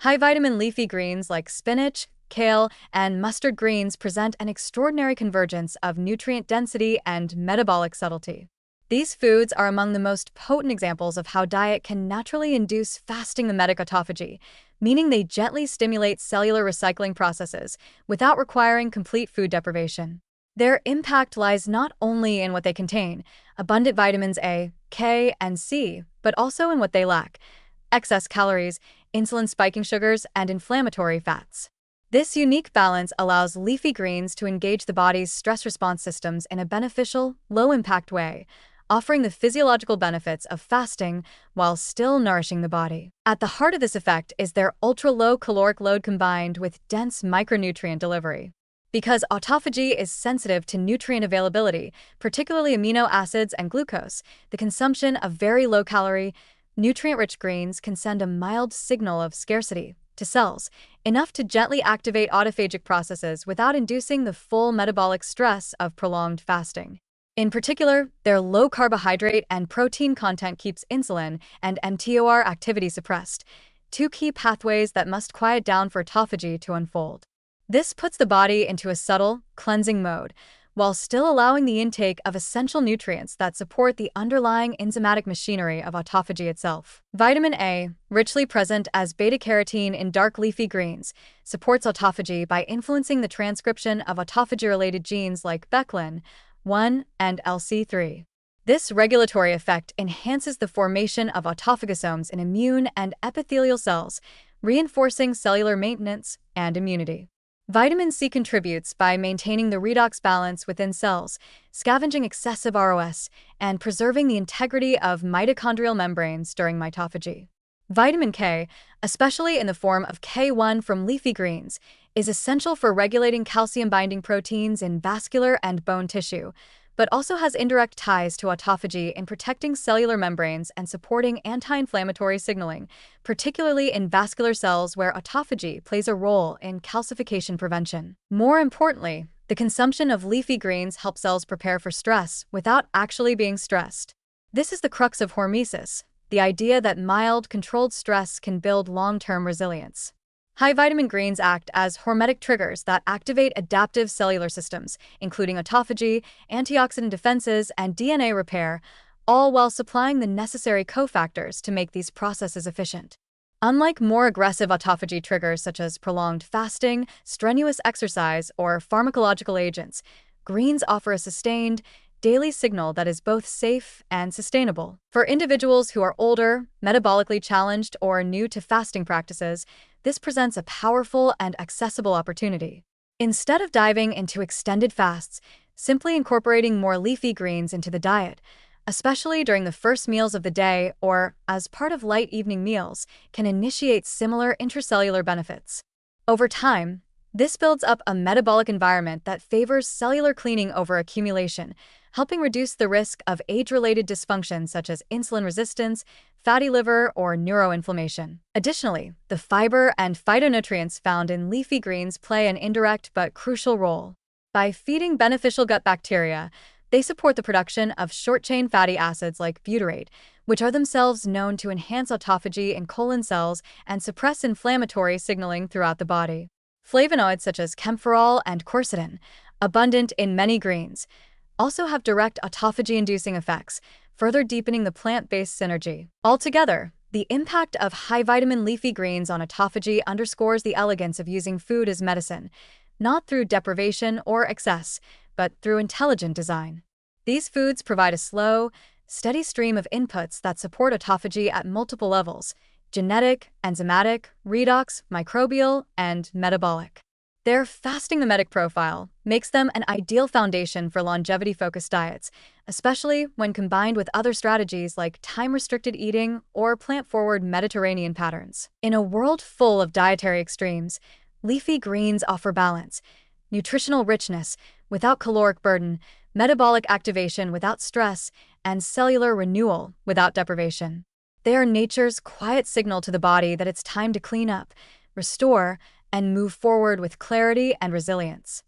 High vitamin leafy greens like spinach, kale, and mustard greens present an extraordinary convergence of nutrient density and metabolic subtlety. These foods are among the most potent examples of how diet can naturally induce fasting mimetic autophagy, meaning they gently stimulate cellular recycling processes without requiring complete food deprivation. Their impact lies not only in what they contain, abundant vitamins A, K, and C, but also in what they lack, excess calories, insulin-spiking sugars, and inflammatory fats. This unique balance allows leafy greens to engage the body's stress response systems in a beneficial, low-impact way, offering the physiological benefits of fasting while still nourishing the body. At the heart of this effect is their ultra-low caloric load combined with dense micronutrient delivery. Because autophagy is sensitive to nutrient availability, particularly amino acids and glucose, the consumption of very low-calorie, nutrient-rich greens can send a mild signal of scarcity to cells, enough to gently activate autophagic processes without inducing the full metabolic stress of prolonged fasting. In particular, their low carbohydrate and protein content keeps insulin and mTOR activity suppressed, two key pathways that must quiet down for autophagy to unfold. This puts the body into a subtle, cleansing mode, while still allowing the intake of essential nutrients that support the underlying enzymatic machinery of autophagy itself. Vitamin A, richly present as beta-carotene in dark leafy greens, supports autophagy by influencing the transcription of autophagy-related genes like BECLIN-1 and LC3. This regulatory effect enhances the formation of autophagosomes in immune and epithelial cells, reinforcing cellular maintenance and immunity. Vitamin C contributes by maintaining the redox balance within cells, scavenging excessive ROS, and preserving the integrity of mitochondrial membranes during mitophagy. Vitamin K, especially in the form of K1 from leafy greens, is essential for regulating calcium-binding proteins in vascular and bone tissue, but also has indirect ties to autophagy in protecting cellular membranes and supporting anti-inflammatory signaling, particularly in vascular cells where autophagy plays a role in calcification prevention. More importantly, the consumption of leafy greens helps cells prepare for stress without actually being stressed. This is the crux of hormesis, the idea that mild, controlled stress can build long-term resilience. High vitamin greens act as hormetic triggers that activate adaptive cellular systems, including autophagy, antioxidant defenses, and DNA repair, all while supplying the necessary cofactors to make these processes efficient. Unlike more aggressive autophagy triggers such as prolonged fasting, strenuous exercise, or pharmacological agents, greens offer a sustained, daily signal that is both safe and sustainable. For individuals who are older, metabolically challenged, or new to fasting practices, this presents a powerful and accessible opportunity. Instead of diving into extended fasts, simply incorporating more leafy greens into the diet, especially during the first meals of the day or as part of light evening meals, can initiate similar intracellular benefits. Over time, this builds up a metabolic environment that favors cellular cleaning over accumulation, helping reduce the risk of age-related dysfunctions such as insulin resistance, fatty liver, or neuroinflammation. Additionally, the fiber and phytonutrients found in leafy greens play an indirect but crucial role. By feeding beneficial gut bacteria, they support the production of short-chain fatty acids like butyrate, which are themselves known to enhance autophagy in colon cells and suppress inflammatory signaling throughout the body. Flavonoids such as camphorol and quercetin, abundant in many greens, also have direct autophagy-inducing effects, further deepening the plant-based synergy. Altogether, the impact of high-vitamin leafy greens on autophagy underscores the elegance of using food as medicine, not through deprivation or excess, but through intelligent design. These foods provide a slow, steady stream of inputs that support autophagy at multiple levels: genetic, enzymatic, redox, microbial, and metabolic. Their fasting mimetic profile makes them an ideal foundation for longevity-focused diets, especially when combined with other strategies like time-restricted eating or plant-forward Mediterranean patterns. In a world full of dietary extremes, leafy greens offer balance, nutritional richness without caloric burden, metabolic activation without stress, and cellular renewal without deprivation. They are nature's quiet signal to the body that it's time to clean up, restore, and move forward with clarity and resilience.